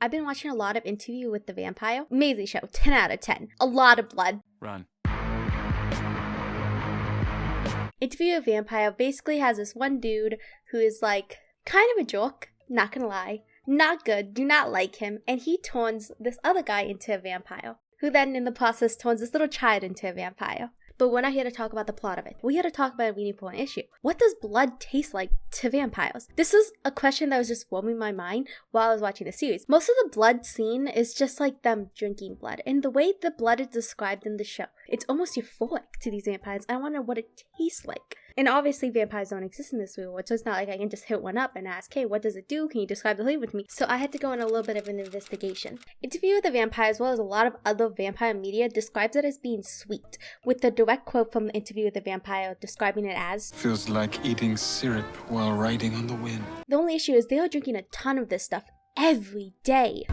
I've been watching a lot of Interview with the Vampire. Amazing show, 10 out of 10. A lot of blood. Run. Interview with the Vampire basically has this one dude who is like kind of a joke, not gonna lie. Not good, do not like him, and he turns this other guy into a vampire, who then in the process turns this little child into a vampire. But we're not here to talk about the plot of it. We're here to talk about a really important issue. What does blood taste like to vampires? This is a question that was just warming my mind while I was watching the series. Most of the blood scene is just like them drinking blood. And the way the blood is described in the show, it's almost euphoric to these vampires. I wonder what it tastes like. And obviously vampires don't exist in this real world, so it's not like I can just hit one up and ask, hey, what does it do? Can you describe the flavor to me? So I had to go on a little bit of an investigation. Interview with the Vampire, as well as a lot of other vampire media, describes it as being sweet, with the direct quote from the Interview with the Vampire describing it as, feels like eating syrup while riding on the wind. The only issue is they are drinking a ton of this stuff every day.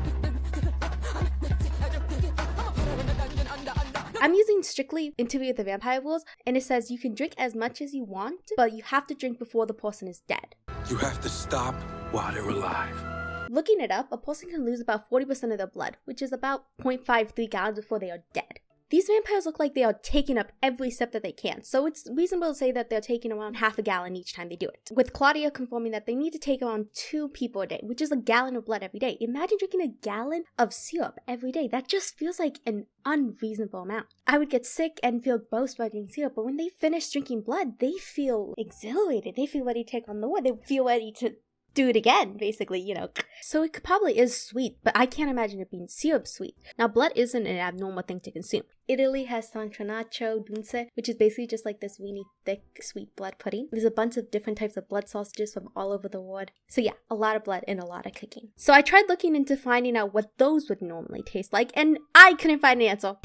I'm using strictly Interview with the Vampire rules, and it says you can drink as much as you want, but you have to drink before the person is dead. You have to stop while they're alive. Looking it up, a person can lose about 40% of their blood, which is about 0.53 gallons before they are dead. These vampires look like they are taking up every step that they can, so it's reasonable to say that they're taking around half a gallon each time they do it. With Claudia confirming that they need to take around 2 people a day, which is a gallon of blood every day. Imagine drinking a gallon of syrup every day. That just feels like an unreasonable amount. I would get sick and feel gross by drinking syrup, but when they finish drinking blood, they feel exhilarated. They feel ready to take on the world. They feel ready to do it again, basically, you know. So it probably is sweet, but I can't imagine it being syrup sweet. Now, blood isn't an abnormal thing to consume. Italy has Santranacho Dulce, which is basically just like this really thick, sweet blood pudding. There's a bunch of different types of blood sausages from all over the world. So yeah, a lot of blood and a lot of cooking. So I tried looking into finding out what those would normally taste like, and I couldn't find an answer.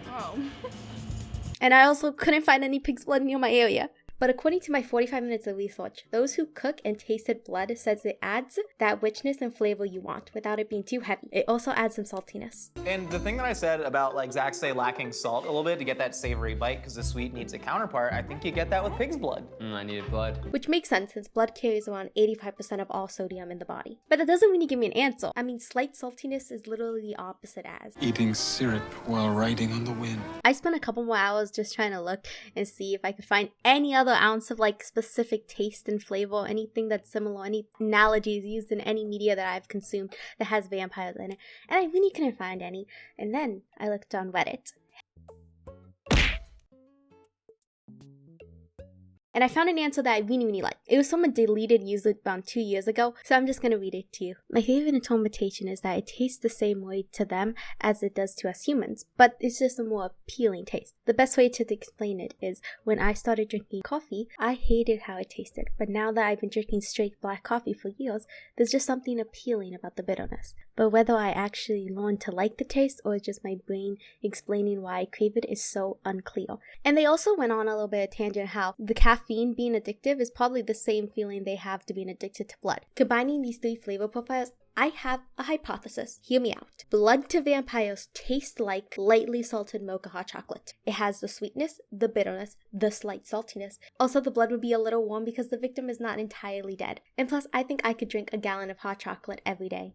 Oh. And I also couldn't find any pig's blood near my area. But according to my 45 minutes of research, those who cook and tasted blood says it adds that richness and flavor you want without it being too heavy. It also adds some saltiness. And the thing that I said about like Zach say lacking salt a little bit to get that savory bite because the sweet needs a counterpart, I think you get that with pig's blood. I needed blood. Which makes sense since blood carries around 85% of all sodium in the body. But that doesn't really give me an answer. I mean, slight saltiness is literally the opposite as Eating syrup while riding on the wind. I spent a couple more hours just trying to look and see if I could find any other ounce of like specific taste and flavor, anything that's similar, any analogies used in any media that I've consumed that has vampires in it. And I really couldn't find any. And then I looked on Reddit. And I found an answer that I really liked. It was from a deleted user around 2 years ago, so I'm just going to read it to you. My favorite interpretation is that it tastes the same way to them as it does to us humans, but it's just a more appealing taste. The best way to explain it is when I started drinking coffee, I hated how it tasted, but now that I've been drinking straight black coffee for years, there's just something appealing about the bitterness. But whether I actually learned to like the taste or just my brain explaining why I crave it is so unclear. And they also went on a little bit of tangent how the caffeine being addictive is probably the same feeling they have to being addicted to blood. Combining these 3 flavor profiles, I have a hypothesis. Hear me out. Blood to vampires tastes like lightly salted mocha hot chocolate. It has the sweetness, the bitterness, the slight saltiness. Also, the blood would be a little warm because the victim is not entirely dead. And plus, I think I could drink a gallon of hot chocolate every day.